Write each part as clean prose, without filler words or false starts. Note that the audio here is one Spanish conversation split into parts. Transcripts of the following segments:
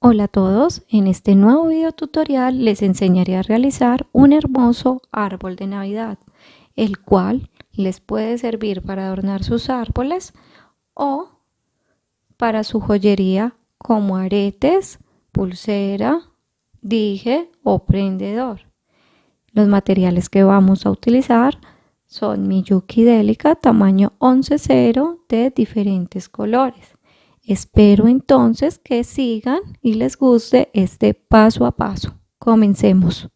Hola a todos, en este nuevo video tutorial les enseñaré a realizar un hermoso árbol de Navidad, el cual les puede servir para adornar sus árboles o para su joyería como aretes, pulsera, dije o prendedor. Los materiales que vamos a utilizar son Miyuki Delica tamaño 11-0 de diferentes colores. Espero entonces que sigan y les guste este paso a paso. Comencemos.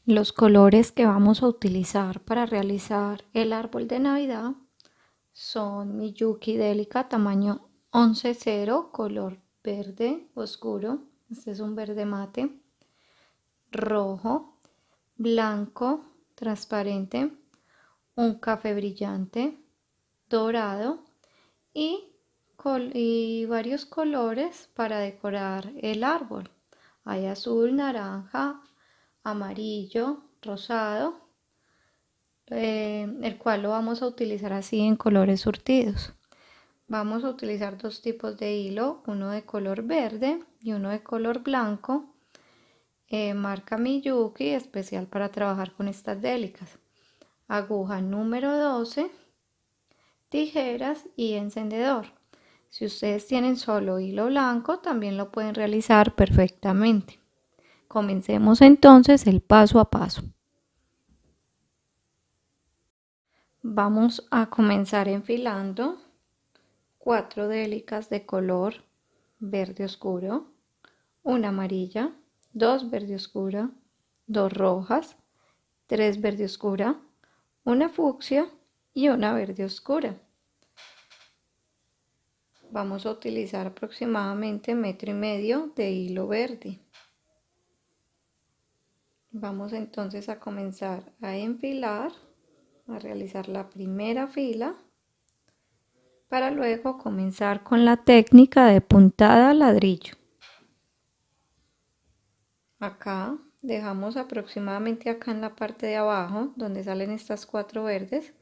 Los colores que vamos a utilizar para realizar el árbol de Navidad son Miyuki Delica tamaño 11-0 color verde oscuro. Este es un verde mate, rojo, blanco transparente, un café brillante, dorado y varios colores para decorar el árbol. Hay azul, naranja, amarillo, rosado, el cual lo vamos a utilizar así en colores surtidos. Vamos a utilizar dos tipos de hilo, uno de color verde y uno de color blanco. Marca Miyuki, especial para trabajar con estas délicas. Aguja número 12, tijeras y encendedor. Si ustedes tienen solo hilo blanco, también lo pueden realizar perfectamente. Comencemos entonces el paso a paso. Vamos a comenzar enfilando 4 délicas de color verde oscuro, una amarilla, 2 verde oscura, 2 rojas, 3 verde oscura, una fucsia y una verde oscura. Vamos a utilizar aproximadamente 1,5 metros de hilo verde. Vamos entonces a comenzar a enfilar, a realizar la primera fila, para luego comenzar con la técnica de puntada a ladrillo. Acá dejamos aproximadamente acá en la parte de abajo, donde salen estas 4 verdes,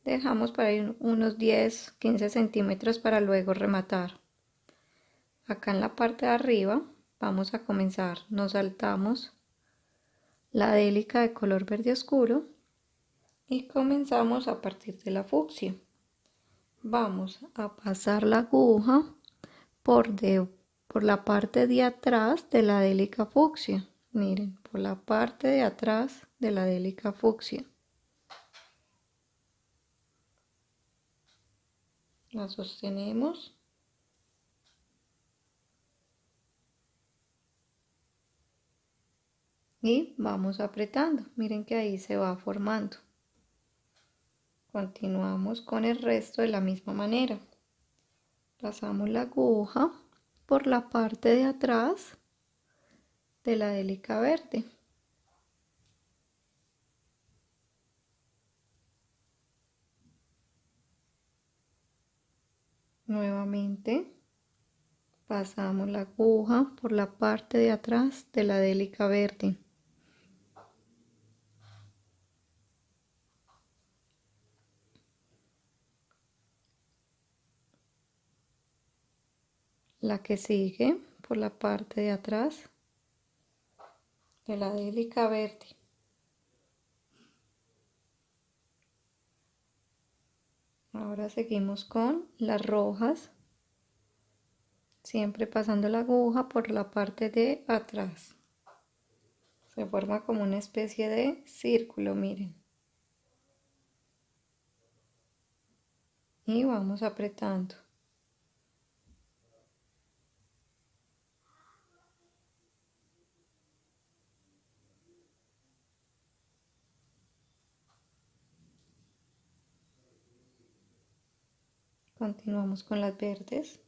dejamos para ahí unos 10-15 centímetros para luego rematar. Acá en la parte de arriba vamos a comenzar, nos saltamos la délica de color verde oscuro y comenzamos a partir de la fucsia. Vamos a pasar la aguja por la parte de atrás de la délica fucsia. Miren, por la parte de atrás de la délica fucsia. La sostenemos y vamos apretando. Miren que ahí se va formando. Continuamos con el resto de la misma manera. Pasamos la aguja por la parte de atrás de la délica verde. Nuevamente pasamos la aguja por la parte de atrás de la délica verde. La que sigue por la parte de atrás de la délica verde. Ahora seguimos con las rojas, siempre pasando la aguja por la parte de atrás. Se forma como una especie de círculo, miren. Y vamos apretando. Continuamos con las verdes.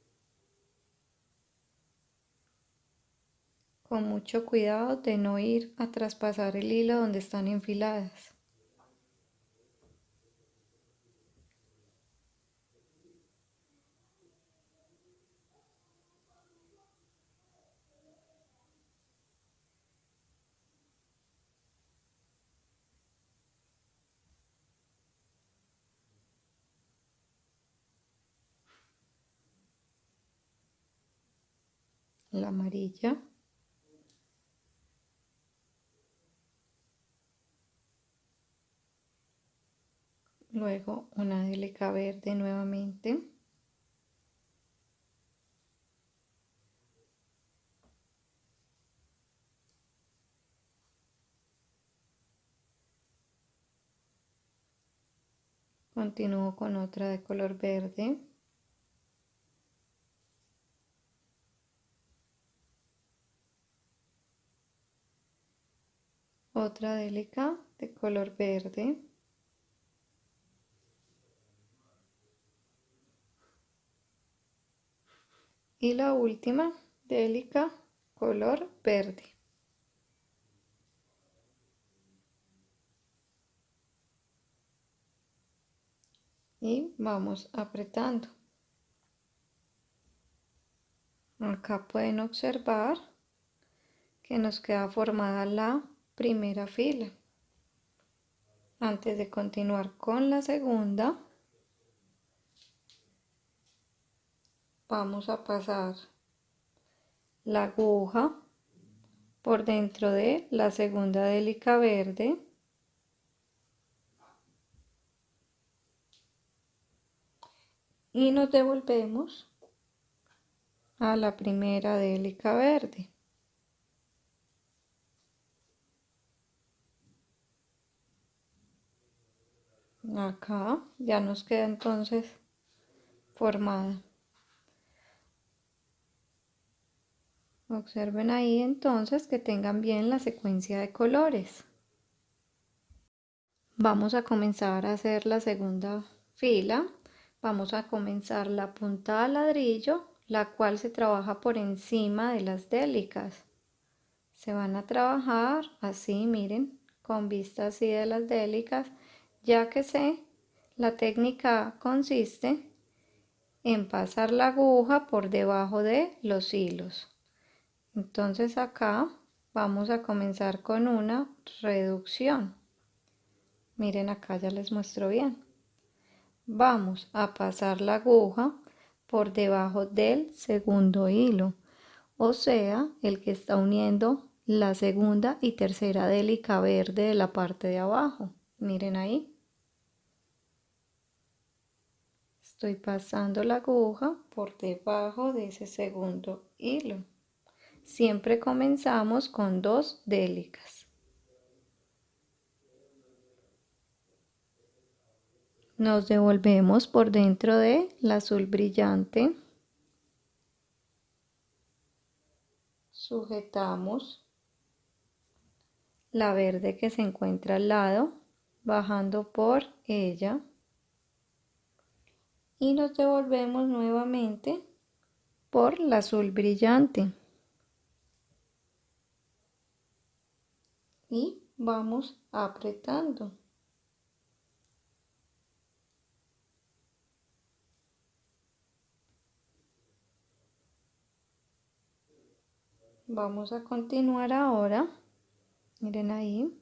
Con mucho cuidado de no ir a traspasar el hilo donde están enfiladas. la amarilla, luego una délica verde nuevamente, continúo con otra de color verde, otra délica de color verde, y la última délica color verde. Y vamos apretando. Acá pueden observar que nos queda formada la primera fila. Antes de continuar con la segunda, vamos a pasar la aguja por dentro de la segunda délica verde y nos devolvemos a la primera délica verde. Acá ya nos queda entonces formada. Observen ahí entonces que tengan bien la secuencia de colores. Vamos a comenzar a hacer la segunda fila. Vamos a comenzar la puntada ladrillo, la cual se trabaja por encima de las délicas. Se van a trabajar así, miren, con vista así de las délicas, ya que la técnica consiste en pasar la aguja por debajo de los hilos. Entonces acá vamos a comenzar con una reducción. Miren, acá ya les muestro bien. Vamos a pasar la aguja por debajo del segundo hilo, o sea, el que está uniendo la segunda y tercera délica verde de la parte de abajo. Miren ahí. Estoy pasando la aguja por debajo de ese segundo hilo. Siempre comenzamos con 2 délicas. Nos devolvemos por dentro del azul brillante. Sujetamos la verde que se encuentra al lado, bajando por ella. Y nos devolvemos nuevamente por la azul brillante. Y vamos apretando. Vamos a continuar ahora, miren ahí,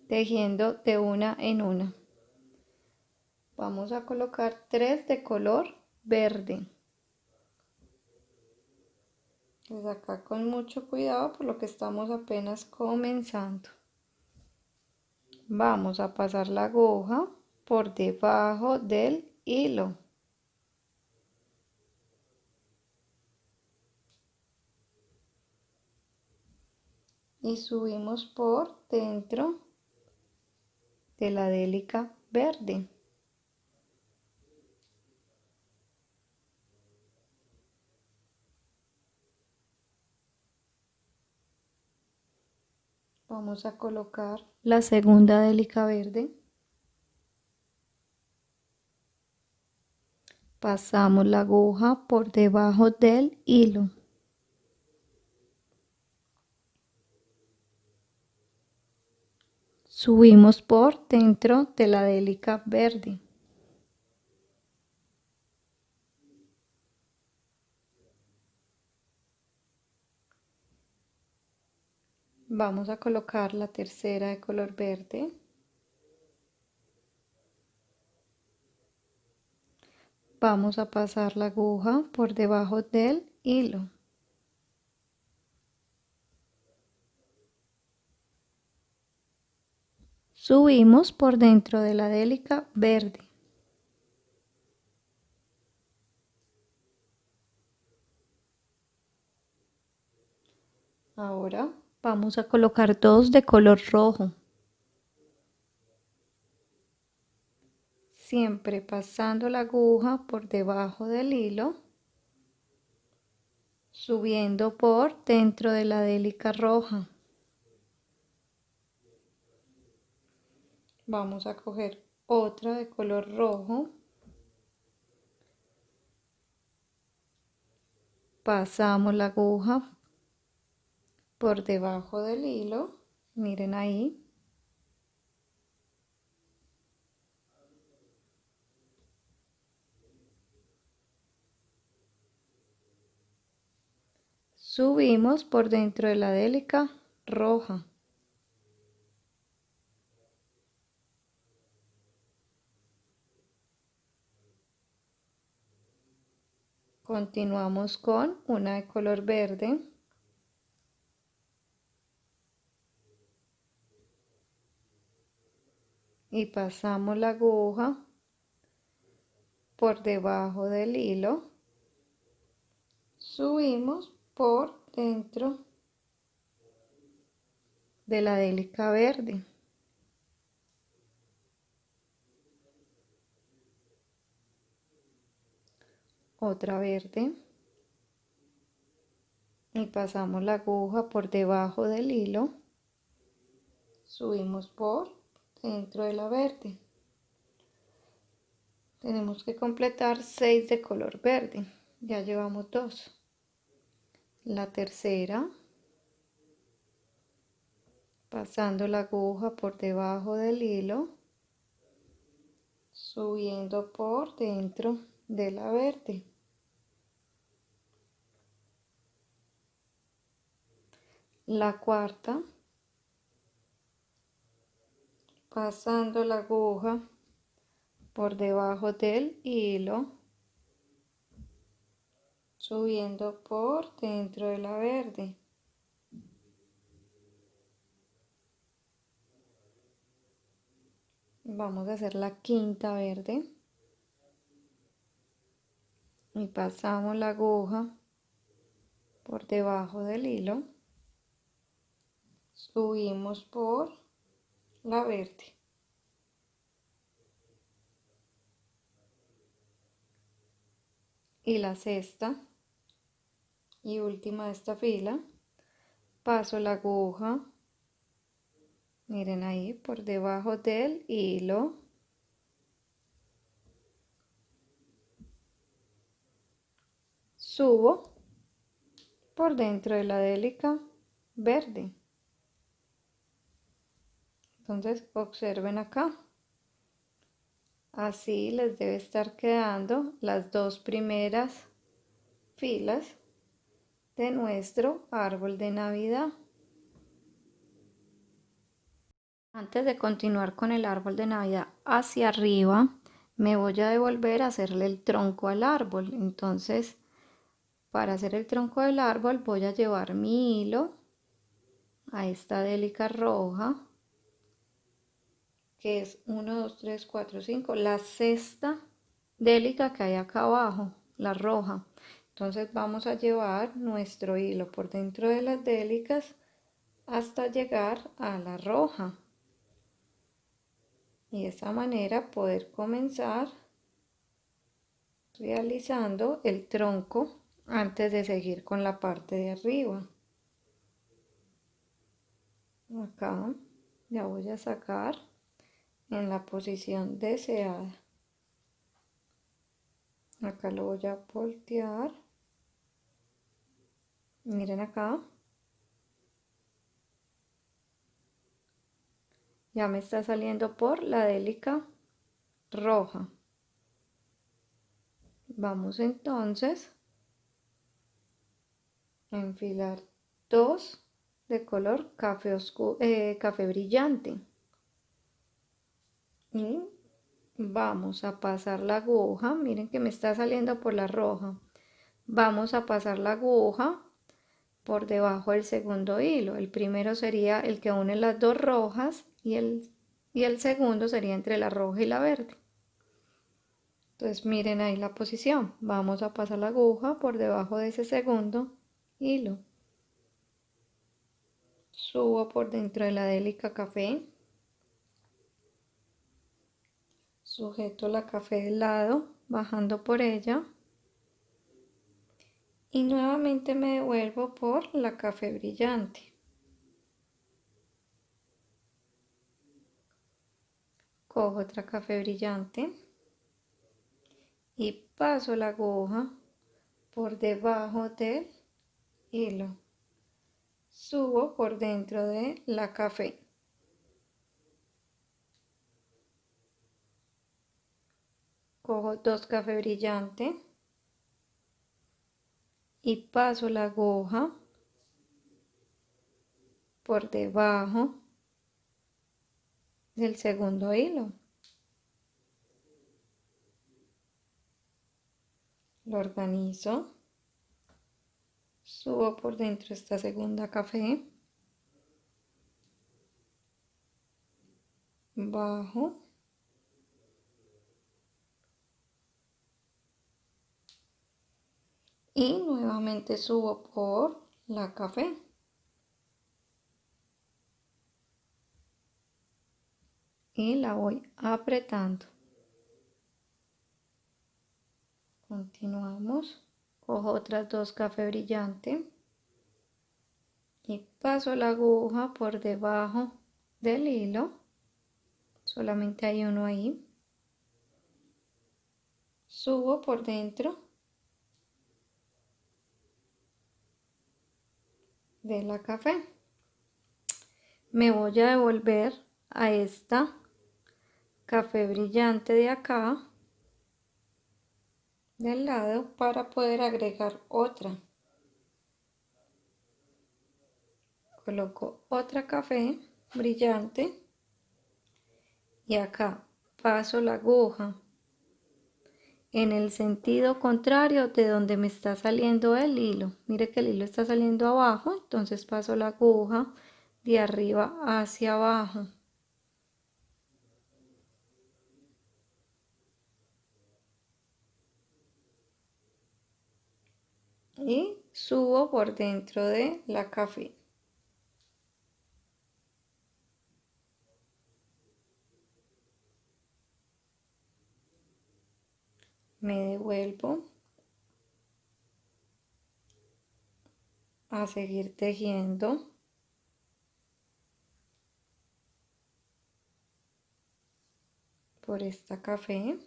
tejiendo de una en una. Vamos a colocar 3 de color verde. Pues acá con mucho cuidado por lo que estamos apenas comenzando. Vamos a pasar la aguja por debajo del hilo. Y subimos por dentro de la délica verde. Vamos a colocar la segunda délica verde. Pasamos la aguja por debajo del hilo. Subimos por dentro de la délica verde. Vamos a colocar la tercera de color verde. Vamos a pasar la aguja por debajo del hilo. Subimos por dentro de la délica verde. Ahora vamos a colocar dos de color rojo. Siempre pasando la aguja por debajo del hilo, subiendo por dentro de la délica roja. Vamos a coger otra de color rojo. Pasamos la aguja por debajo del hilo, miren ahí. Subimos por dentro de la délica roja. Continuamos con una de color verde. Y pasamos la aguja por debajo del hilo. Subimos por dentro de la délica verde. Otra verde. Y pasamos la aguja por debajo del hilo. Subimos por dentro de la verde. Tenemos que completar 6 de color verde. Ya llevamos 2. La tercera. Pasando la aguja por debajo del hilo. Subiendo por dentro de la verde. La cuarta. Pasando la aguja por debajo del hilo, subiendo por dentro de la verde. Vamos a hacer la quinta verde. Y pasamos la aguja por debajo del hilo, subimos por la verde. Y la sexta y última de esta fila, paso la aguja, miren ahí, por debajo del hilo, subo por dentro de la délica verde. Entonces observen acá, así les debe estar quedando las dos primeras filas de nuestro árbol de Navidad. Antes de continuar con el árbol de Navidad hacia arriba, me voy a devolver a hacerle el tronco al árbol. Entonces, para hacer el tronco del árbol voy a llevar mi hilo a esta délica roja, que es 1, 2, 3, 4, 5, la sexta délica que hay acá abajo, la roja. Entonces vamos a llevar nuestro hilo por dentro de las délicas hasta llegar a la roja. Y de esta manera poder comenzar realizando el tronco antes de seguir con la parte de arriba. Acá ya voy a sacar en la posición deseada. Acá lo voy a voltear. Miren acá. Ya me está saliendo por la délica roja. Vamos entonces a enfilar 2 de color café oscuro, café brillante. Y vamos a pasar la aguja, miren que me está saliendo por la roja. Vamos a pasar la aguja por debajo del segundo hilo. El primero sería el que une las dos rojas y el y el segundo sería entre la roja y la verde. Entonces miren ahí la posición. Vamos a pasar la aguja por debajo de ese segundo hilo. Subo por dentro de la Delica Café. Sujeto la café del lado, bajando por ella. Y nuevamente me devuelvo por la café brillante. Cojo otra café brillante y paso la aguja por debajo del hilo. Subo por dentro de la café. Cojo dos cafés brillantes y paso la aguja por debajo del segundo hilo. Lo organizo. Subo por dentro esta segunda café. Bajo. Y nuevamente subo por la café. Y la voy apretando. Continuamos. Cojo otras dos café brillante y paso la aguja por debajo del hilo. Solamente hay uno ahí. Subo por dentro de la café. Me voy a devolver a esta café brillante de acá del lado para poder agregar otra. Coloco otra café brillante y acá paso la aguja en el sentido contrario de donde me está saliendo el hilo. Mire que el hilo está saliendo abajo, entonces paso la aguja de arriba hacia abajo. Y subo por dentro de la café. Me devuelvo a seguir tejiendo. Por esta café.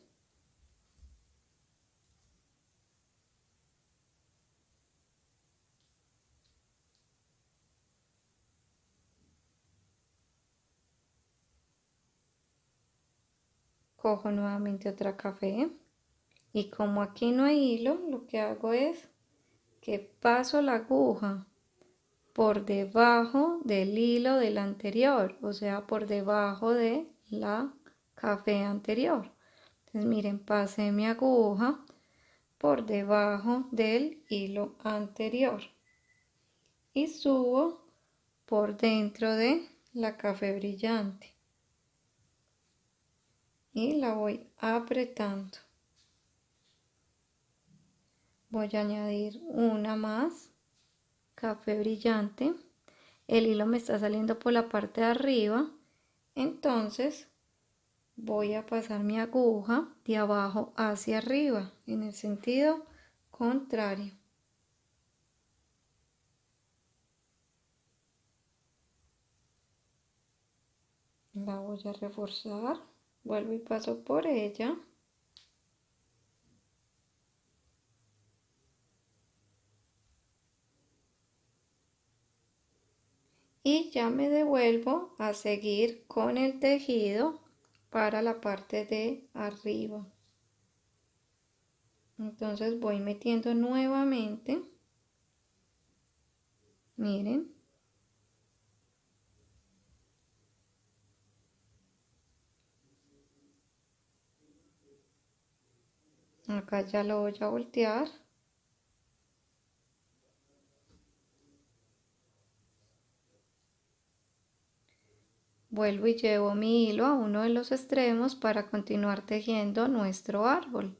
Cojo nuevamente otra café y como aquí no hay hilo, lo que hago es que paso la aguja por debajo del hilo del anterior, o sea, por debajo de la café anterior. Entonces miren, pasé mi aguja por debajo del hilo anterior y subo por dentro de la café brillante y la voy apretando. Voy a añadir una más café brillante. El hilo me está saliendo por la parte de arriba, entonces voy a pasar mi aguja de abajo hacia arriba en el sentido contrario. La voy a reforzar, vuelvo y paso por ella. Y ya me devuelvo a seguir con el tejido para la parte de arriba. Entonces voy metiendo nuevamente, miren, acá ya lo voy a voltear. Vuelvo y llevo mi hilo a uno de los extremos para continuar tejiendo nuestro árbol.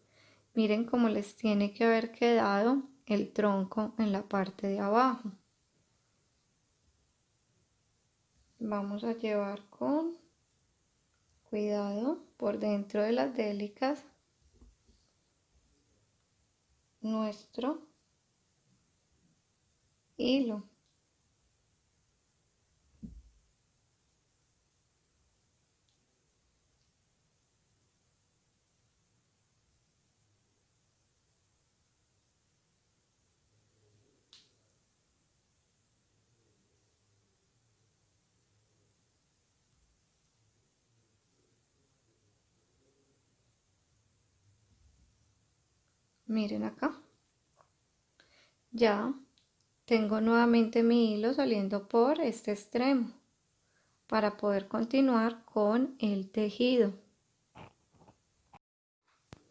Miren cómo les tiene que haber quedado el tronco en la parte de abajo. Vamos a llevar con cuidado por dentro de las délicas nuestro hilo. Miren acá. Ya tengo nuevamente mi hilo saliendo por este extremo para poder continuar con el tejido.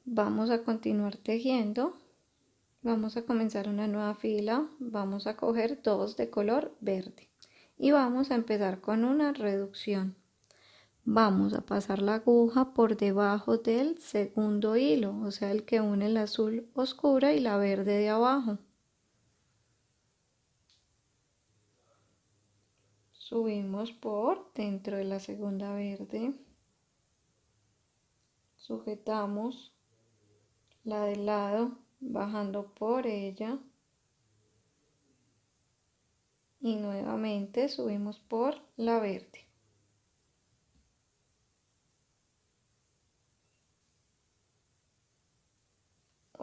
Vamos a continuar tejiendo. Vamos a comenzar una nueva fila. Vamos a coger dos de color verde y vamos a empezar con una reducción. Vamos a pasar la aguja por debajo del segundo hilo, o sea, el que une el azul oscura y la verde de abajo. Subimos por dentro de la segunda verde, sujetamos la del lado bajando por ella y nuevamente subimos por la verde.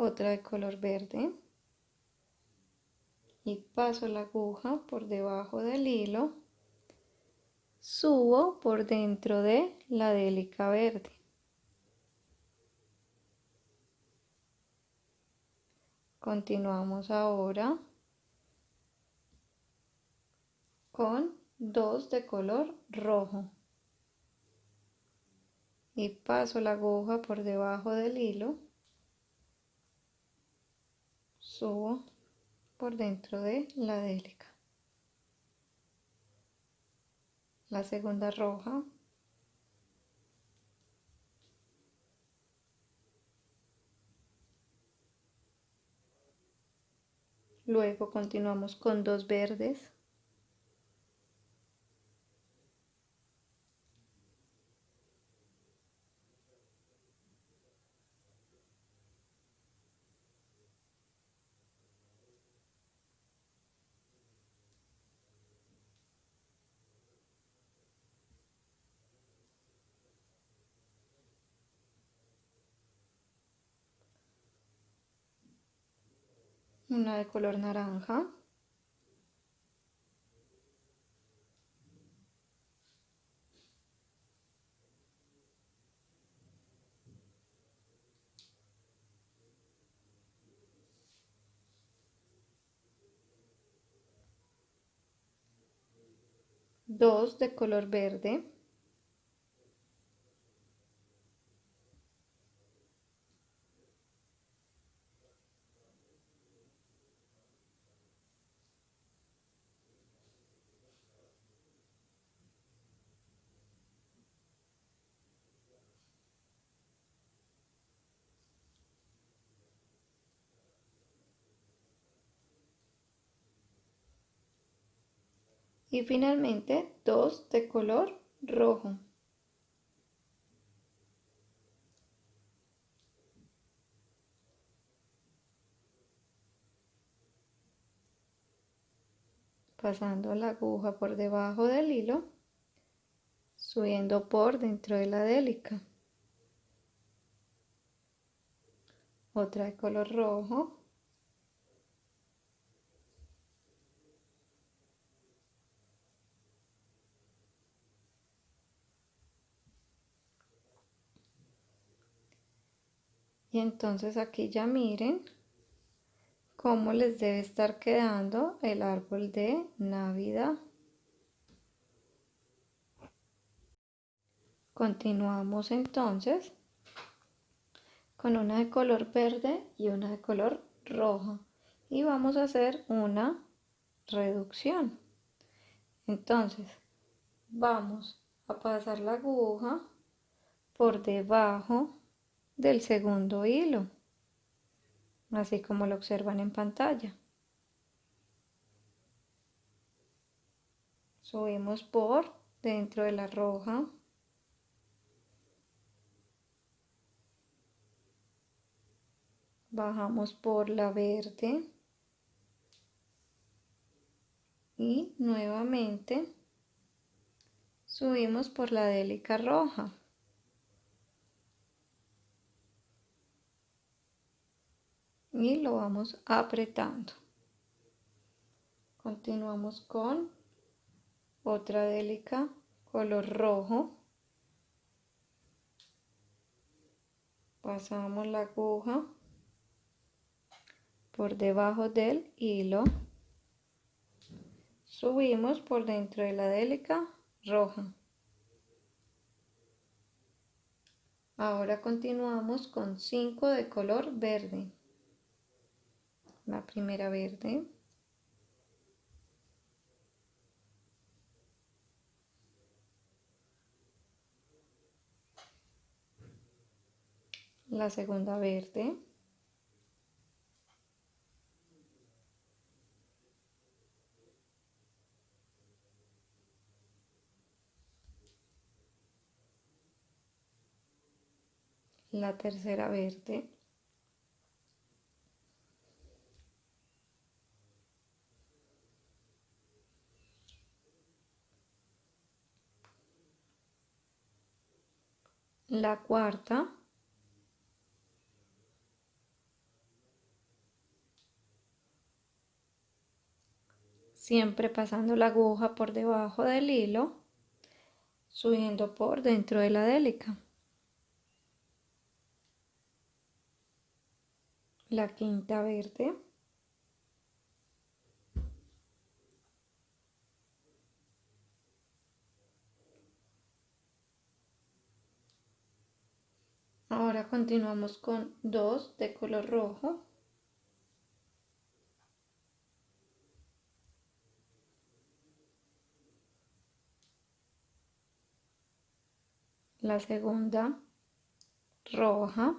Otra de color verde y paso la aguja por debajo del hilo, subo por dentro de la délica verde. Continuamos ahora con dos de color rojo y paso la aguja por debajo del hilo, subo por dentro de la délica. La segunda roja, luego continuamos con dos verdes, una de color naranja, dos de color verde, y finalmente dos de color rojo. Pasando la aguja por debajo del hilo, subiendo por dentro de la délica. Otra de color rojo, y entonces aquí ya miren cómo les debe estar quedando el árbol de Navidad. Continuamos entonces con una de color verde y una de color rojo y vamos a hacer una reducción. Entonces vamos a pasar la aguja por debajo del segundo hilo, así como lo observan en pantalla. Subimos por dentro de la roja, bajamos por la verde y nuevamente subimos por la délica roja. Y lo vamos apretando. Continuamos con otra délica color rojo. Pasamos la aguja por debajo del hilo. Subimos por dentro de la délica roja. Ahora continuamos con 5 de color verde. La primera verde. La segunda verde. La tercera verde. La cuarta. Siempre pasando la aguja por debajo del hilo, subiendo por dentro de la délica. La quinta verde. Ahora continuamos con 2 de color rojo. La segunda roja.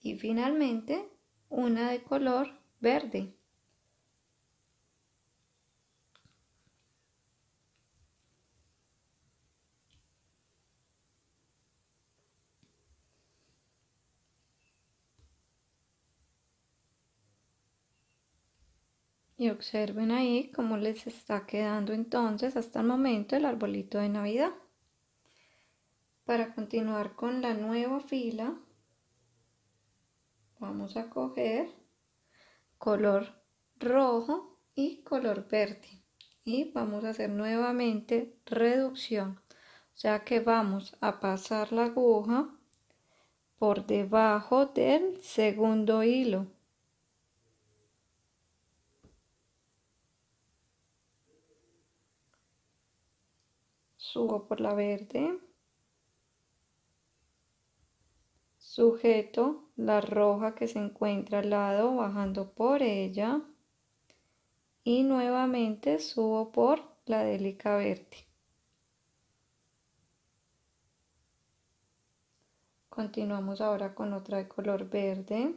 Y finalmente una de color verde. Y observen ahí cómo les está quedando entonces hasta el momento el arbolito de Navidad. Para continuar con la nueva fila, vamos a coger color rojo y color verde. Y vamos a hacer nuevamente reducción. O sea que vamos a pasar la aguja por debajo del segundo hilo. Subo por la verde. Sujeto la roja que se encuentra al lado bajando por ella. Y nuevamente subo por la délica verde. Continuamos ahora con otra de color verde.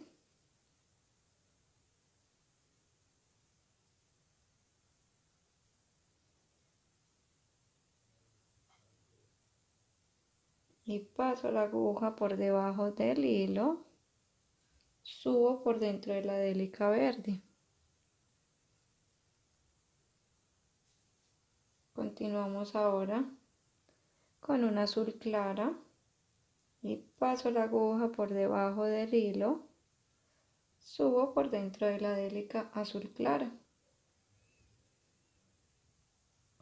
Y paso la aguja por debajo del hilo. Subo por dentro de la délica verde. Continuamos ahora con un azul clara. Y paso la aguja por debajo del hilo. Subo por dentro de la délica azul clara.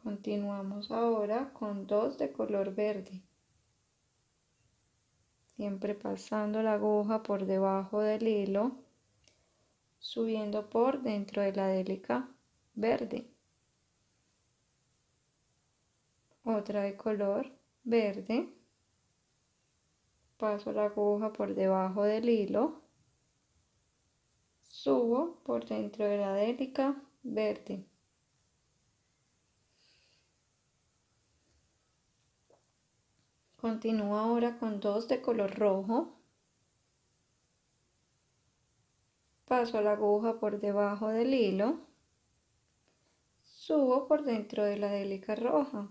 Continuamos ahora con 2 de color verde. Siempre pasando la aguja por debajo del hilo, subiendo por dentro de la délica verde. Otra de color verde. Paso la aguja por debajo del hilo. subo por dentro de la délica verde. Continúo ahora con 2 de color rojo. Paso la aguja por debajo del hilo. Subo por dentro de la délica roja.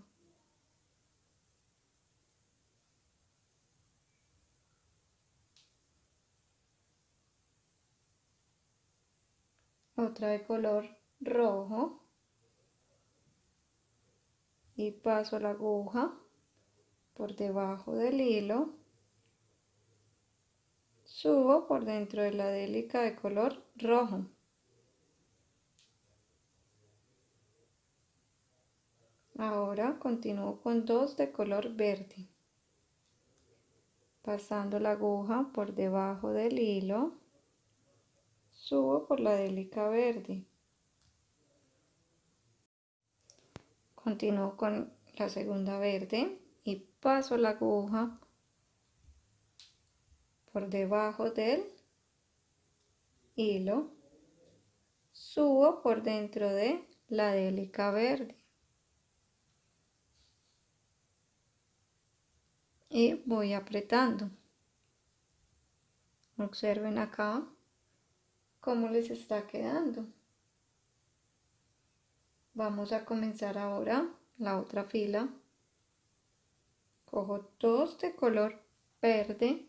Otra de color rojo. Y paso la aguja por debajo del hilo. Subo por dentro de la délica de color rojo. Ahora continúo con 2 de color verde. Pasando la aguja por debajo del hilo, subo por la délica verde. Continúo con la segunda verde y paso la aguja por debajo del hilo, subo por dentro de la délica verde y voy apretando. Observen acá cómo les está quedando. Vamos a comenzar ahora la otra fila. Cojo 2 de color verde,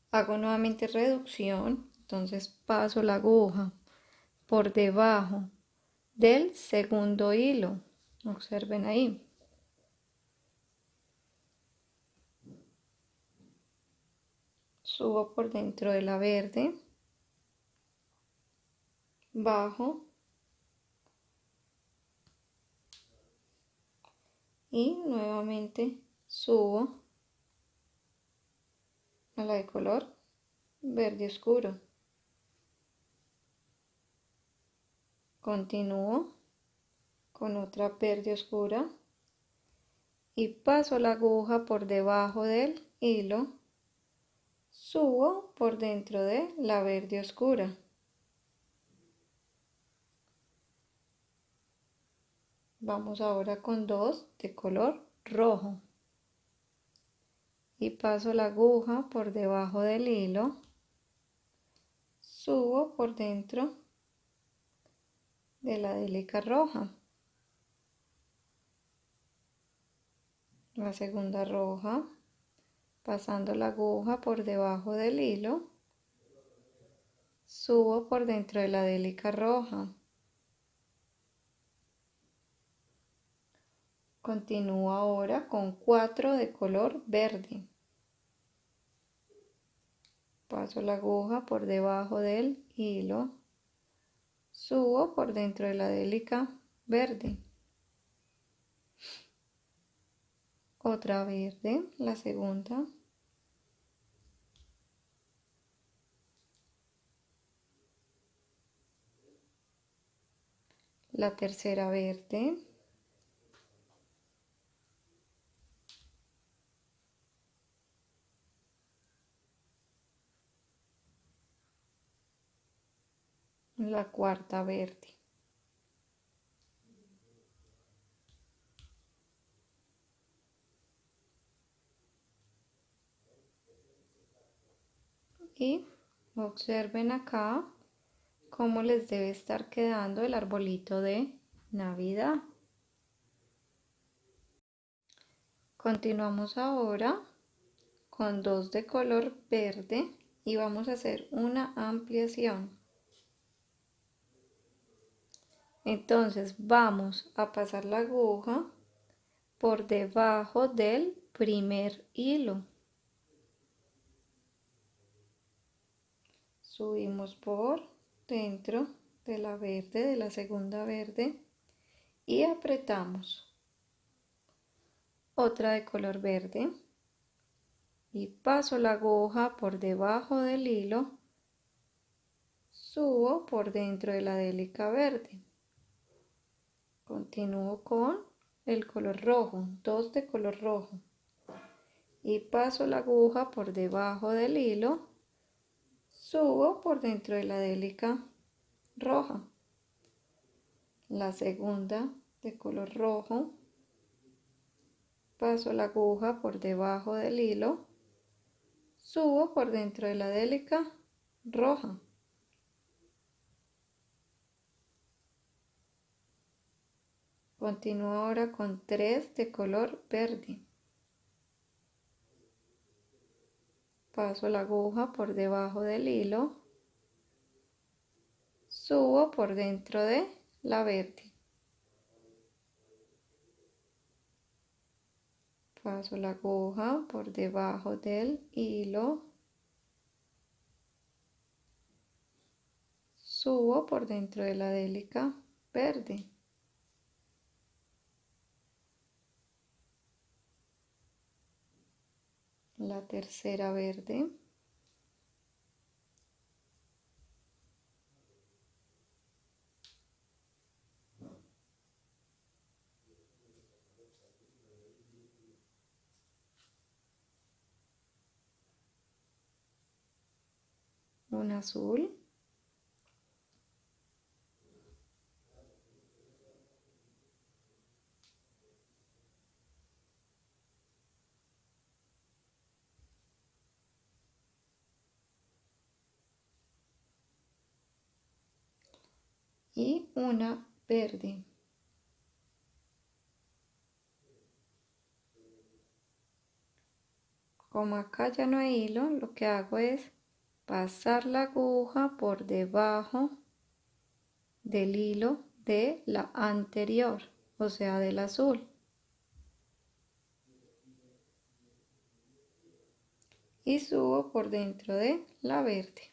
hago nuevamente reducción, entonces paso la aguja por debajo del segundo hilo. Observen ahí. Subo por dentro de la verde, bajo y nuevamente subo a la de color verde oscuro. Continúo con otra verde oscura y paso la aguja por debajo del hilo, subo por dentro de la verde oscura. Vamos ahora con 2 de color rojo y paso la aguja por debajo del hilo, subo por dentro de la délica roja. La segunda roja, pasando la aguja por debajo del hilo, subo por dentro de la délica roja. Continúo ahora con 4 de color verde. Paso la aguja por debajo del hilo, subo por dentro de la délica verde. Otra verde, la segunda. La tercera verde. La cuarta verde. Y observen acá cómo les debe estar quedando el arbolito de Navidad. Continuamos ahora con 2 de color verde y vamos a hacer una ampliación. Entonces vamos a pasar la aguja por debajo del primer hilo. Subimos por dentro de la verde, de la segunda verde y apretamos. Otra de color verde y paso la aguja por debajo del hilo, subo por dentro de la délica verde. Continúo con el color rojo, 2 de color rojo y paso la aguja por debajo del hilo, subo por dentro de la délica roja, la segunda de color rojo, paso la aguja por debajo del hilo, subo por dentro de la délica roja, continúo ahora con 3 de color verde, paso la aguja por debajo del hilo, subo por dentro de la verde, paso la aguja por debajo del hilo, subo por dentro de la délica verde, la tercera verde, un azul, y una verde. Como acá ya no hay hilo, lo que hago es pasar la aguja por debajo del hilo de la anterior, o sea, del azul. Y subo por dentro de la verde.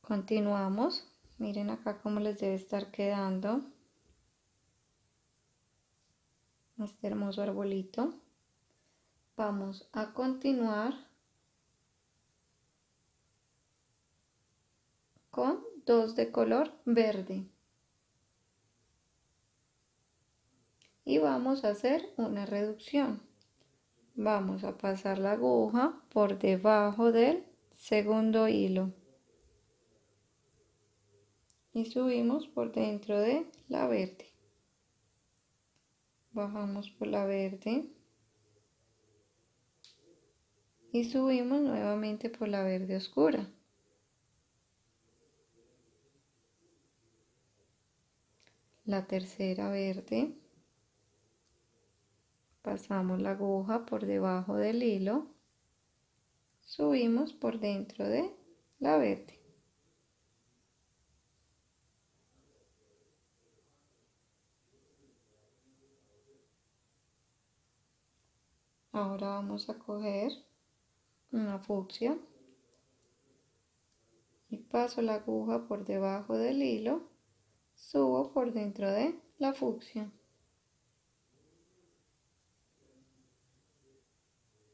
Continuamos. Miren acá cómo les debe estar quedando este hermoso arbolito. Vamos a continuar con 2 de color verde. Y vamos a hacer una reducción. Vamos a pasar la aguja por debajo del segundo hilo. Y subimos por dentro de la verde. Bajamos por la verde. Y subimos nuevamente por la verde oscura. La tercera verde. Pasamos la aguja por debajo del hilo. Subimos por dentro de la verde. Ahora vamos a coger una fucsia y paso la aguja por debajo del hilo, subo por dentro de la fucsia.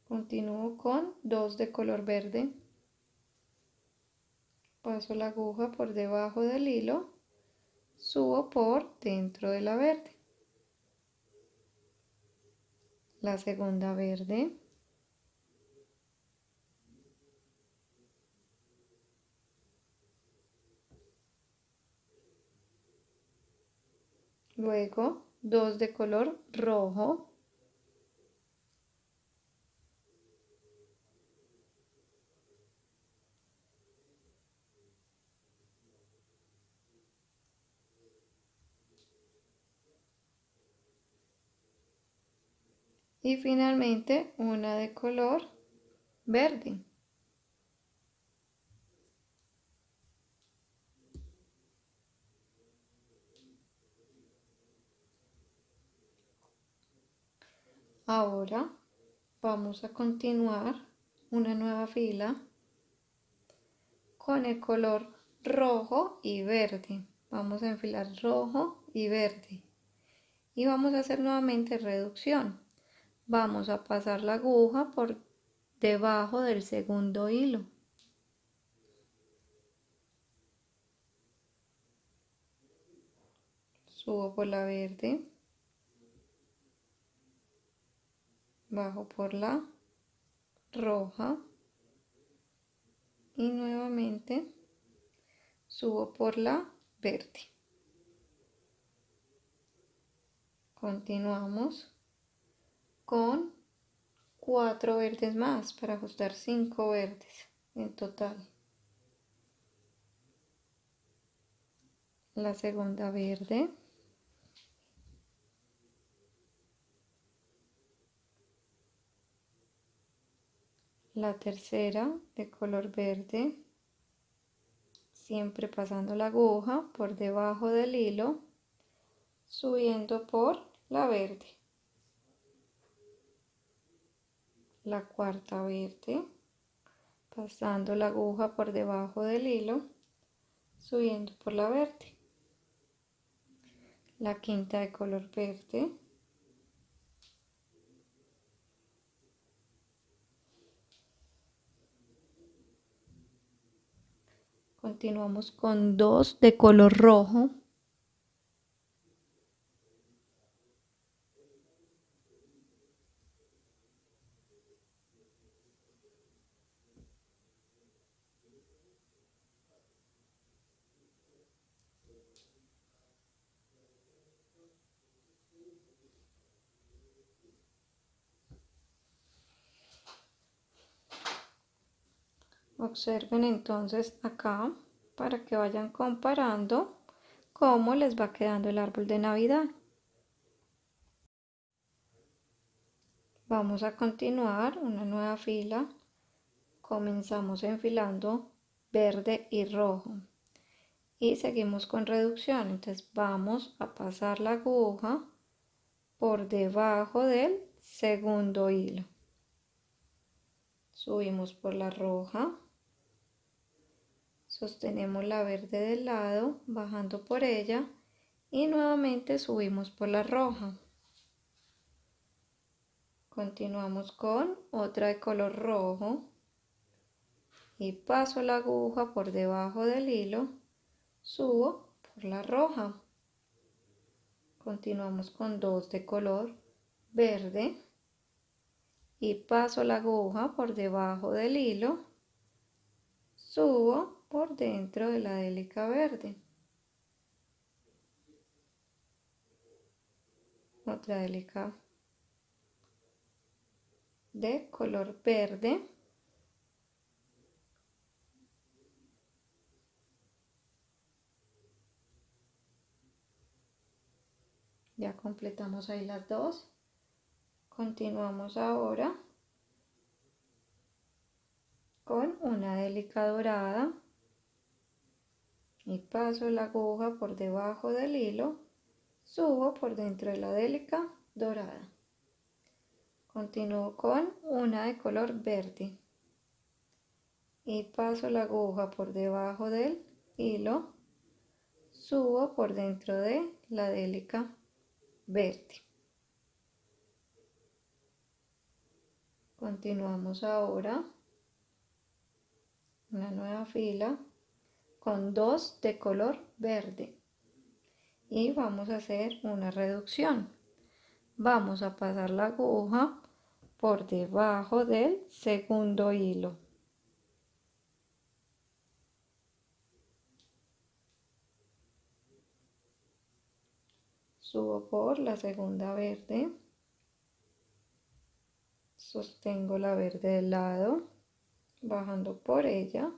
Continúo con 2 de color verde, paso la aguja por debajo del hilo, subo por dentro de la verde. La segunda verde, luego 2 de color rojo, y finalmente una de color verde. Ahora vamos a continuar una nueva fila con el color rojo y verde. Vamos a enfilar rojo y verde y vamos a hacer nuevamente reducción. Vamos a pasar la aguja por debajo del segundo hilo. Subo por la verde. bajo por la roja y nuevamente subo por la verde. Continuamos con 4 verdes más para ajustar 5 verdes en total. La segunda verde, la tercera de color verde, siempre pasando la aguja por debajo del hilo, subiendo por la verde. La cuarta verde, pasando la aguja por debajo del hilo, subiendo por la verde. La quinta de color verde, continuamos con 2 de color rojo, observen entonces acá para que vayan comparando cómo les va quedando el árbol de Navidad. Vamos a continuar una nueva fila. Comenzamos enfilando verde y rojo y seguimos con reducción. Entonces vamos a pasar la aguja por debajo del segundo hilo. Subimos por la roja, sostenemos la verde del lado, bajando por ella y nuevamente subimos por la roja. Continuamos con otra de color rojo y paso la aguja por debajo del hilo, subo por la roja. Continuamos con 2 de color verde y paso la aguja por debajo del hilo, subo por dentro de la hélica verde. Otra hélica de color verde. Ya completamos ahí las dos. Continuamos ahora con una hélica dorada y paso la aguja por debajo del hilo, subo por dentro de la hélica dorada. Continúo con una de color verde y paso la aguja por debajo del hilo, subo por dentro de la hélica verde. Continuamos ahora una nueva fila con 2 de color verde y vamos a hacer una reducción. Vamos a pasar la aguja por debajo del segundo hilo. Subo por la segunda verde, sostengo la verde del lado, bajando por ella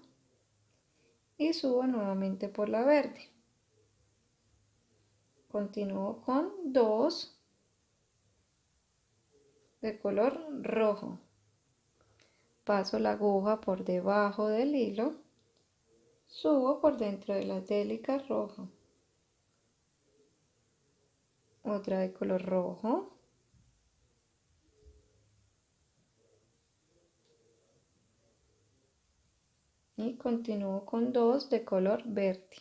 y subo nuevamente por la verde. Continúo con 2 de color rojo. Paso la aguja por debajo del hilo, subo por dentro de la hélica roja. Otra de color rojo. Y continúo con 2 de color verde.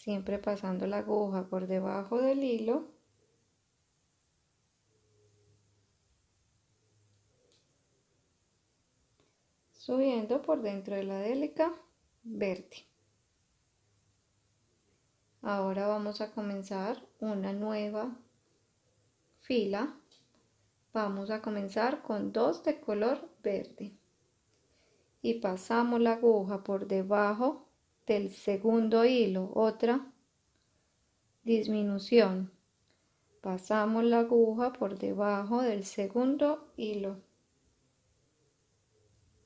siempre pasando la aguja por debajo del hilo. Subiendo por dentro de la délica verde. Ahora vamos a comenzar una nueva fila. Vamos a comenzar con 2 de color verde y pasamos la aguja por debajo del segundo hilo, otra disminución. Pasamos la aguja por debajo del segundo hilo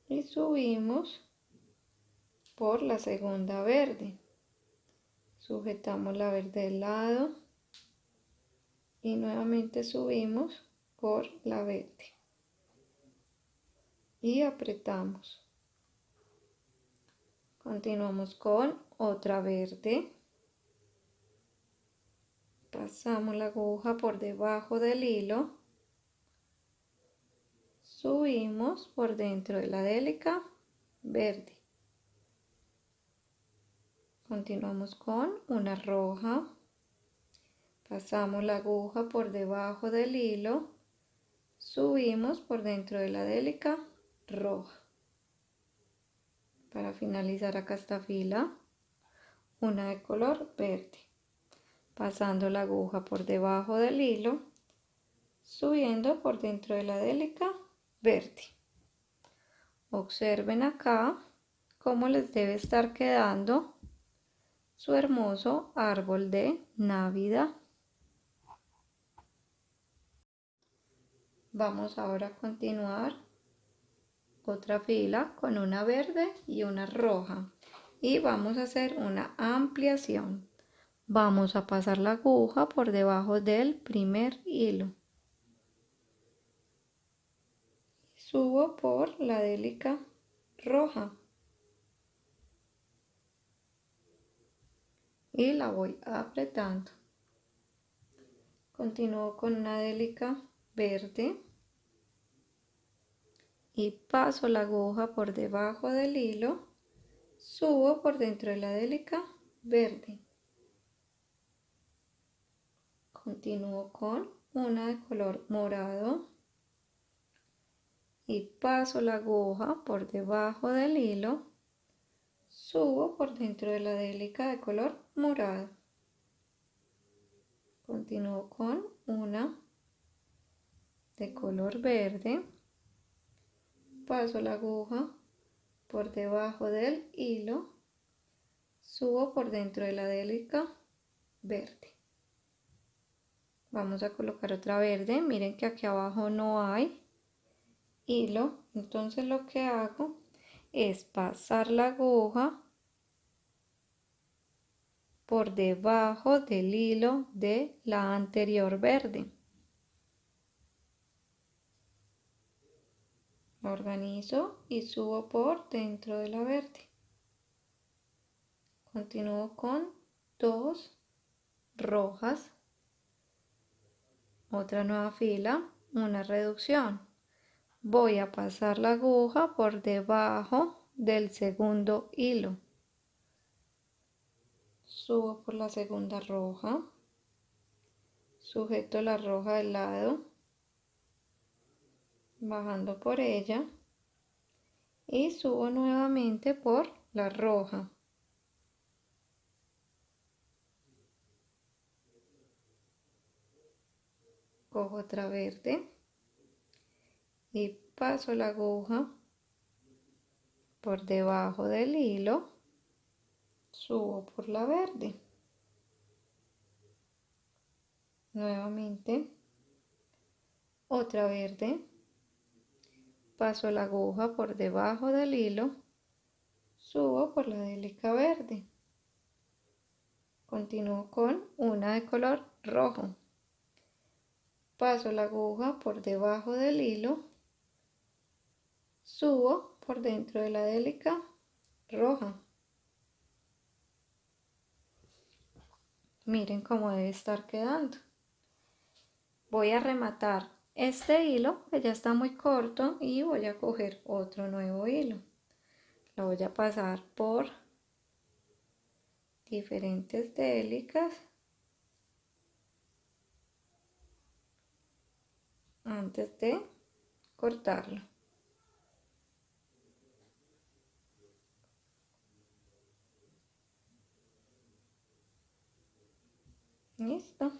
y subimos por la segunda verde. Sujetamos la verde del lado y nuevamente subimos por la verde y apretamos. Continuamos con otra verde. Pasamos la aguja por debajo del hilo. Subimos por dentro de la délica verde. Continuamos con una roja. Pasamos la aguja por debajo del hilo. Subimos por dentro de la délica roja. Para finalizar acá esta fila, una de color verde. Pasando la aguja por debajo del hilo, subiendo por dentro de la délica verde. Observen acá cómo les debe estar quedando su hermoso árbol de Navidad. Vamos ahora a continuar otra fila con una verde y una roja y vamos a hacer una ampliación. Vamos a pasar la aguja por debajo del primer hilo. Subo por la délica roja y la voy apretando. Continúo con una délica verde y paso la aguja por debajo del hilo, subo por dentro de la délica verde. Continúo con una de color morado y paso la aguja por debajo del hilo, subo por dentro de la délica de color morado. Continúo con una de color verde, paso la aguja por debajo del hilo, subo por dentro de la délica verde. Vamos a colocar otra verde. Miren que aquí abajo no hay hilo, entonces lo que hago es pasar la aguja por debajo del hilo de la anterior verde. La organizo y subo por dentro de la verde. Continúo con 2 rojas, otra nueva fila, una reducción. Voy a pasar la aguja por debajo del segundo hilo. Subo por la segunda roja, sujeto la roja del lado, bajando por ella y subo nuevamente por la roja. Cojo otra verde y paso la aguja por debajo del hilo, subo por la verde. Nuevamente otra verde, paso la aguja por debajo del hilo, subo por la délica verde. Continúo con una de color rojo. Paso la aguja por debajo del hilo, subo por dentro de la délica roja. Miren cómo debe estar quedando. Voy a rematar este hilo que ya está muy corto y voy a coger otro nuevo hilo. Lo voy a pasar por diferentes délicas antes de cortarlo. Listo.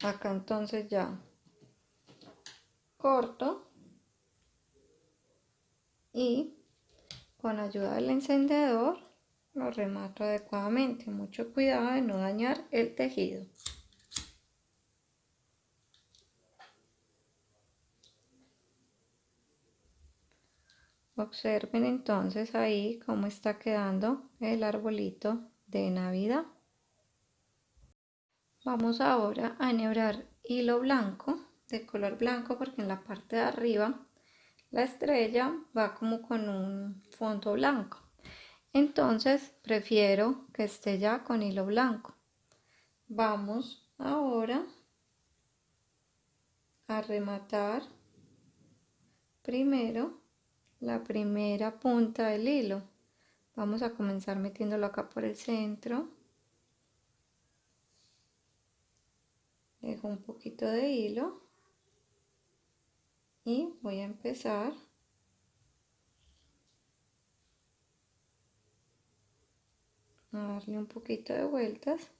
Acá entonces ya corto y con ayuda del encendedor lo remato adecuadamente. Mucho cuidado de no dañar el tejido. Observen entonces ahí cómo está quedando el arbolito de Navidad. Vamos ahora a enhebrar hilo blanco, de color blanco, porque en la parte de arriba la estrella va como con un fondo blanco. Entonces prefiero que esté ya con hilo blanco. Vamos ahora a rematar primero la primera punta del hilo. Vamos a comenzar metiéndolo acá por el centro. Dejo un poquito de hilo y voy a empezar a darle un poquito de vueltas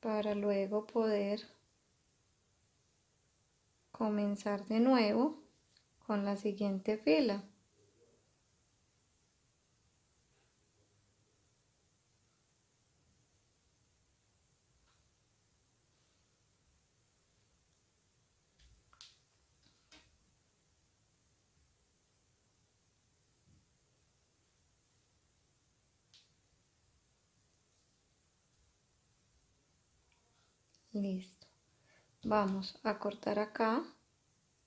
para luego poder comenzar de nuevo con la siguiente fila. Listo. Vamos a cortar acá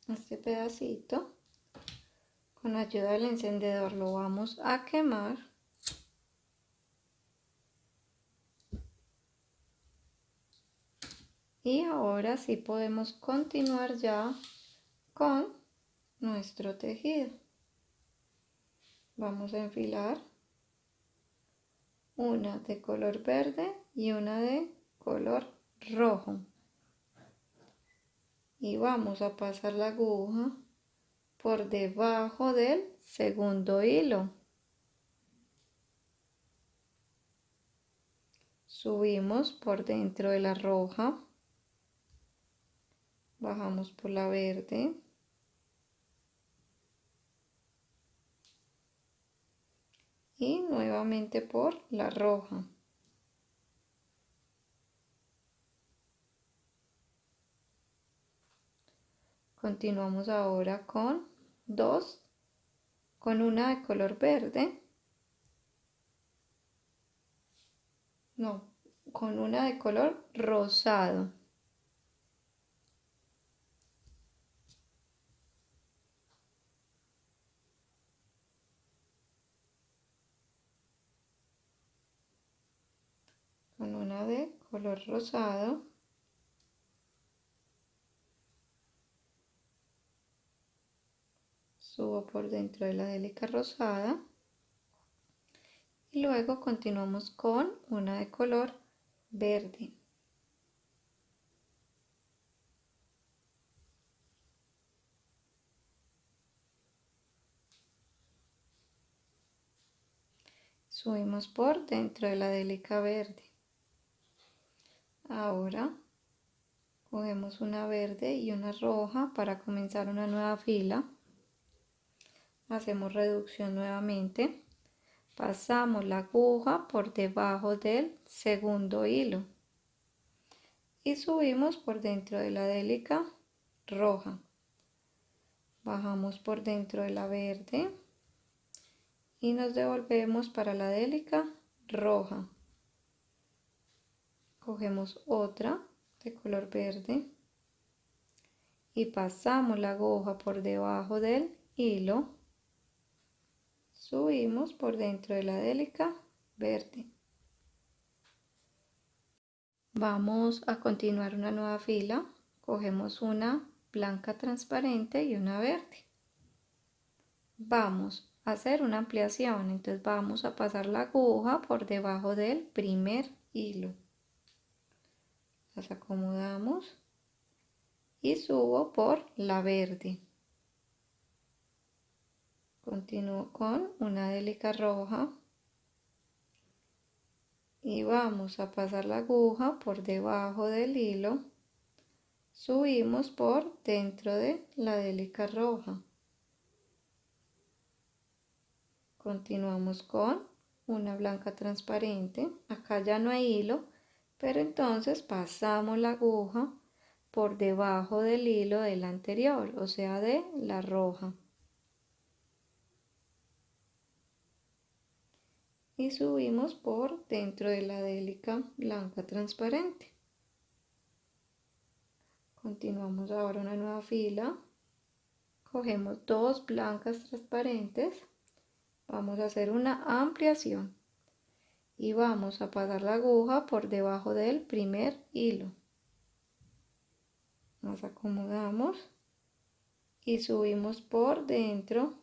este pedacito. Con ayuda del encendedor lo vamos a quemar. Y ahora sí podemos continuar ya con nuestro tejido. Vamos a enfilar una de color verde y una de color rojo. Y vamos a pasar la aguja por debajo del segundo hilo. Subimos por dentro de la roja. Bajamos por la verde. Y nuevamente por la roja. Continuamos ahora con con una de color verde. No, con una de color rosado. Con una de color rosado. Subo por dentro de la délica rosada. Y luego continuamos con una de color verde. Subimos por dentro de la délica verde. Ahora cogemos una verde y una roja para comenzar una nueva fila. Hacemos reducción nuevamente. Pasamos la aguja por debajo del segundo hilo y subimos por dentro de la délica roja. Bajamos por dentro de la verde y nos devolvemos para la délica roja. Cogemos otra de color verde y pasamos la aguja por debajo del hilo. Subimos por dentro de la délica verde. Vamos a continuar una nueva fila. Cogemos una blanca transparente y una verde. Vamos hacer una ampliación. Entonces vamos a pasar la aguja por debajo del primer hilo. Las acomodamos y subo por la verde. Continúo con una délica roja y vamos a pasar la aguja por debajo del hilo. Subimos por dentro de la délica roja. Continuamos con una blanca transparente. Acá ya no hay hilo, pero entonces pasamos la aguja por debajo del hilo del anterior, o sea, de la roja. Y subimos por dentro de la délica blanca transparente. Continuamos ahora una nueva fila. Cogemos dos blancas transparentes. Vamos a hacer una ampliación. Y vamos a pasar la aguja por debajo del primer hilo. Nos acomodamos y subimos por dentro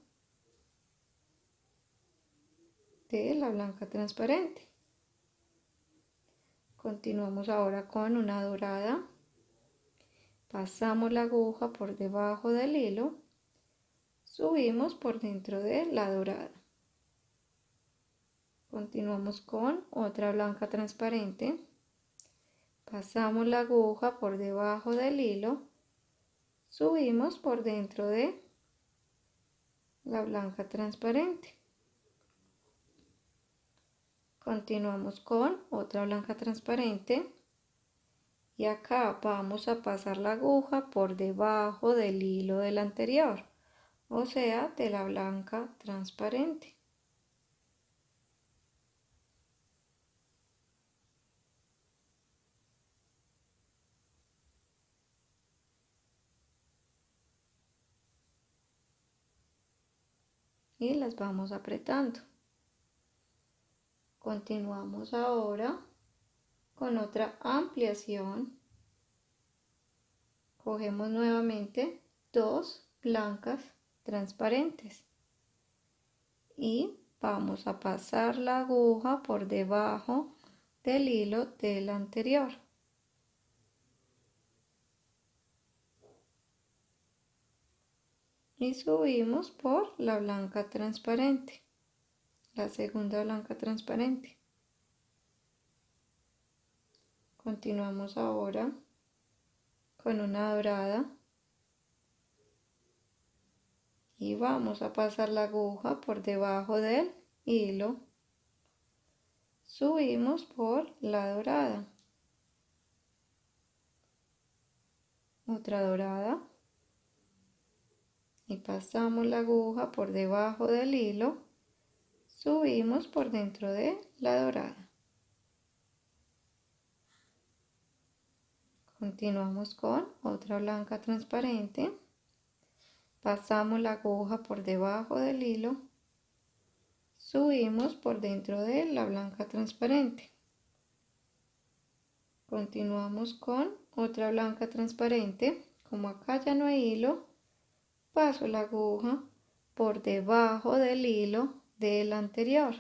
de la blanca transparente. Continuamos ahora con una dorada. Pasamos la aguja por debajo del hilo. Subimos por dentro de la dorada. Continuamos con otra blanca transparente. Pasamos la aguja por debajo del hilo. Subimos por dentro de la blanca transparente. Continuamos con otra blanca transparente. Y acá vamos a pasar la aguja por debajo del hilo del anterior, o sea, de la blanca transparente. Y las vamos apretando. Continuamos ahora con otra ampliación. Cogemos nuevamente dos blancas transparentes y vamos a pasar la aguja por debajo del hilo del anterior. Y subimos por la blanca transparente, la segunda blanca transparente. Continuamos ahora con una dorada y vamos a pasar la aguja por debajo del hilo. Subimos por la dorada, otra dorada y pasamos la aguja por debajo del hilo. Subimos por dentro de la dorada. Continuamos con otra blanca transparente. Pasamos la aguja por debajo del hilo. Subimos por dentro de la blanca transparente. Continuamos con otra blanca transparente. Como acá ya no hay hilo, paso la aguja por debajo del hilo del anterior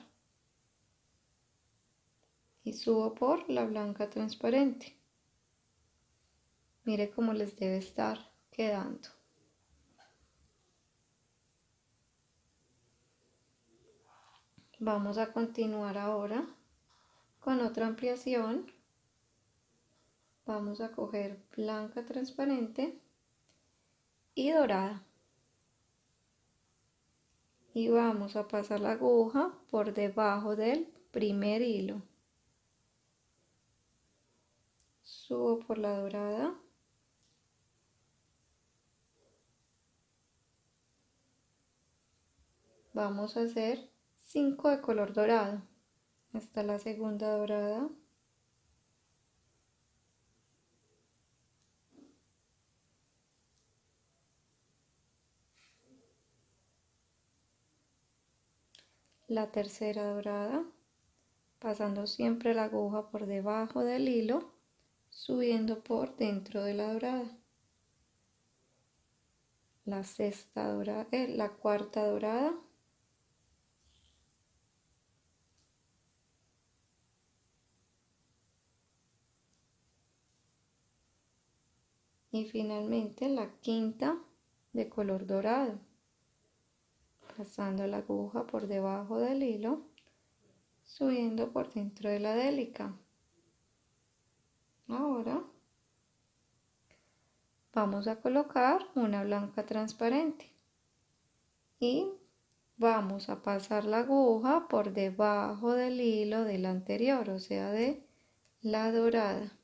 y subo por la blanca transparente. Mire cómo les debe estar quedando. Vamos a continuar ahora con otra ampliación. Vamos a coger blanca transparente y dorada. Y vamos a pasar la aguja por debajo del primer hilo. Subo por la dorada. Vamos a hacer 5 de color dorado. Esta es la segunda dorada. La tercera dorada, pasando siempre la aguja por debajo del hilo, subiendo por dentro de la dorada. La cuarta dorada y finalmente la quinta de color dorado, pasando la aguja por debajo del hilo, subiendo por dentro de la délica. Ahora vamos a colocar una blanca transparente y vamos a pasar la aguja por debajo del hilo del anterior, o sea, de la dorada.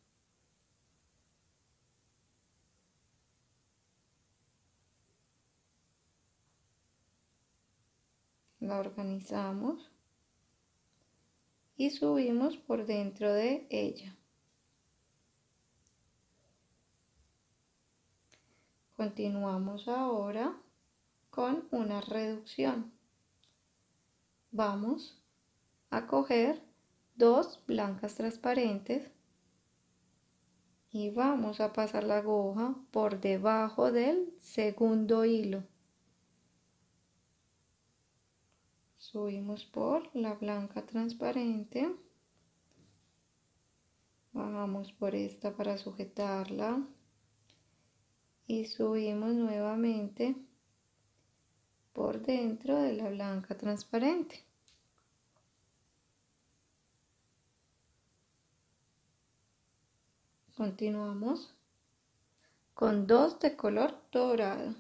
La organizamos y subimos por dentro de ella. Continuamos ahora con una reducción. Vamos a coger dos blancas transparentes y vamos a pasar la aguja por debajo del segundo hilo. Subimos por la blanca transparente, bajamos por esta para sujetarla y subimos nuevamente por dentro de la blanca transparente. Continuamos con dos de color dorado.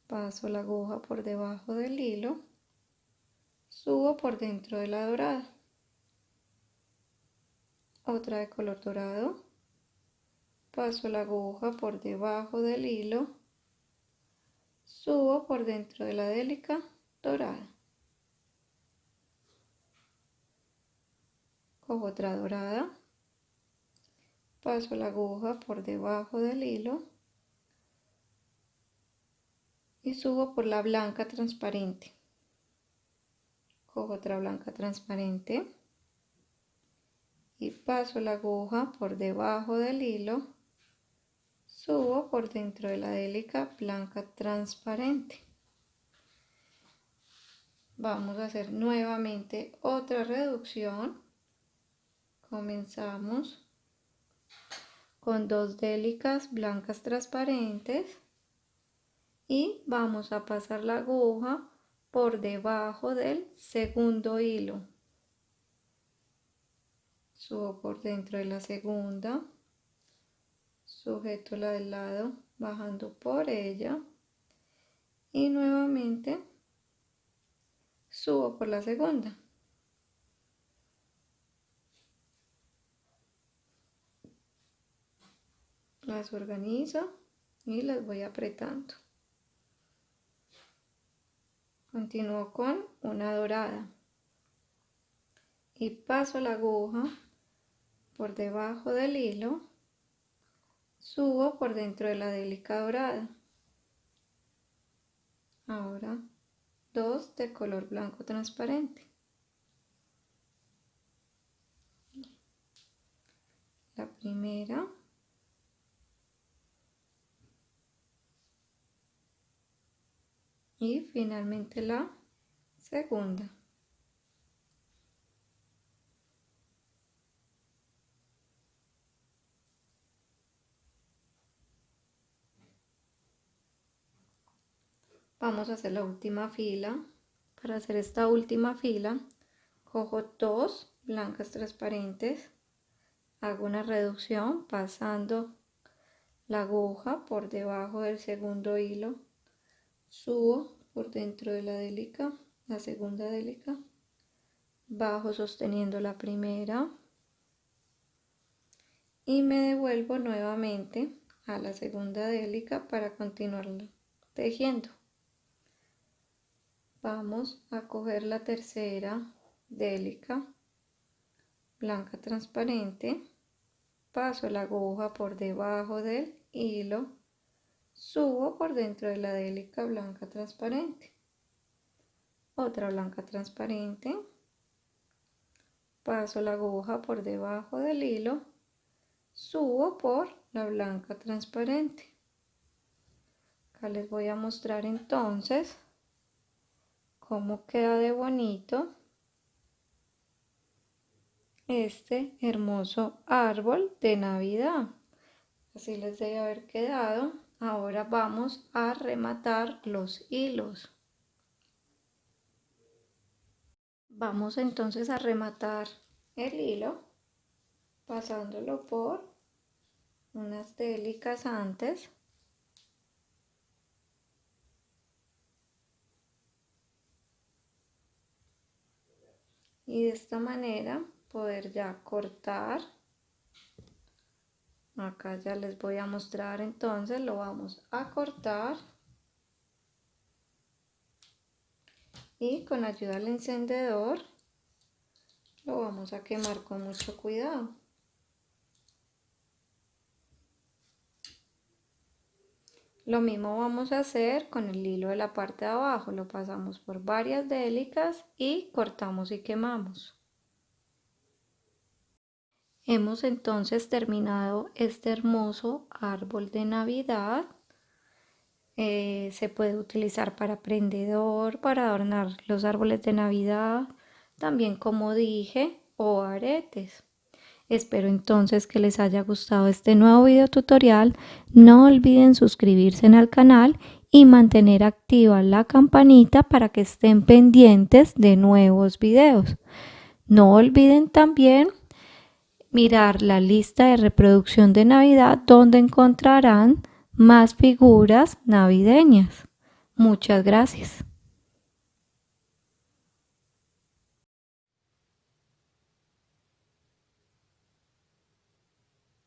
Paso la aguja por debajo del hilo, subo por dentro de la dorada. Otra de color dorado, paso la aguja por debajo del hilo, subo por dentro de la délica dorada. Cojo otra dorada, paso la aguja por debajo del hilo y subo por la blanca transparente. Cojo otra blanca transparente y paso la aguja por debajo del hilo, subo por dentro de la délica blanca transparente. Vamos a hacer nuevamente otra reducción. Comenzamos con dos délicas blancas transparentes y vamos a pasar la aguja por debajo del segundo hilo. Subo por dentro de la segunda, sujeto la del lado bajando por ella y nuevamente subo por la segunda. Las organizo y las voy apretando. Continúo con una dorada y paso la aguja por debajo del hilo, subo por dentro de la délica dorada. Ahora dos de color blanco transparente. La primera y finalmente la segunda. Vamos a hacer la última fila. Para hacer esta última fila, cojo dos blancas transparentes, hago una reducción pasando la aguja por debajo del segundo hilo, subo por dentro de la délica, la segunda délica, bajo sosteniendo la primera y me devuelvo nuevamente a la segunda délica para continuar tejiendo. Vamos a coger la tercera délica blanca transparente, paso la aguja por debajo del hilo, subo por dentro de la délica blanca transparente, otra blanca transparente, paso la aguja por debajo del hilo, subo por la blanca transparente. Acá les voy a mostrar entonces cómo queda de bonito este hermoso árbol de Navidad. Así les debe haber quedado. Ahora vamos a rematar los hilos. Vamos entonces a rematar el hilo pasándolo por unas télicas antes. Y de esta manera poder ya cortar. Acá ya les voy a mostrar, entonces lo vamos a cortar y con ayuda del encendedor lo vamos a quemar con mucho cuidado. Lo mismo vamos a hacer con el hilo de la parte de abajo, lo pasamos por varias délicas y cortamos y quemamos. Hemos entonces terminado este hermoso árbol de Navidad. Se puede utilizar para prendedor, para adornar los árboles de Navidad, también como dije, o aretes. Espero entonces que les haya gustado este nuevo video tutorial. No olviden suscribirse al canal y mantener activa la campanita para que estén pendientes de nuevos videos. No olviden también mirar la lista de reproducción de Navidad donde encontrarán más figuras navideñas. Muchas gracias.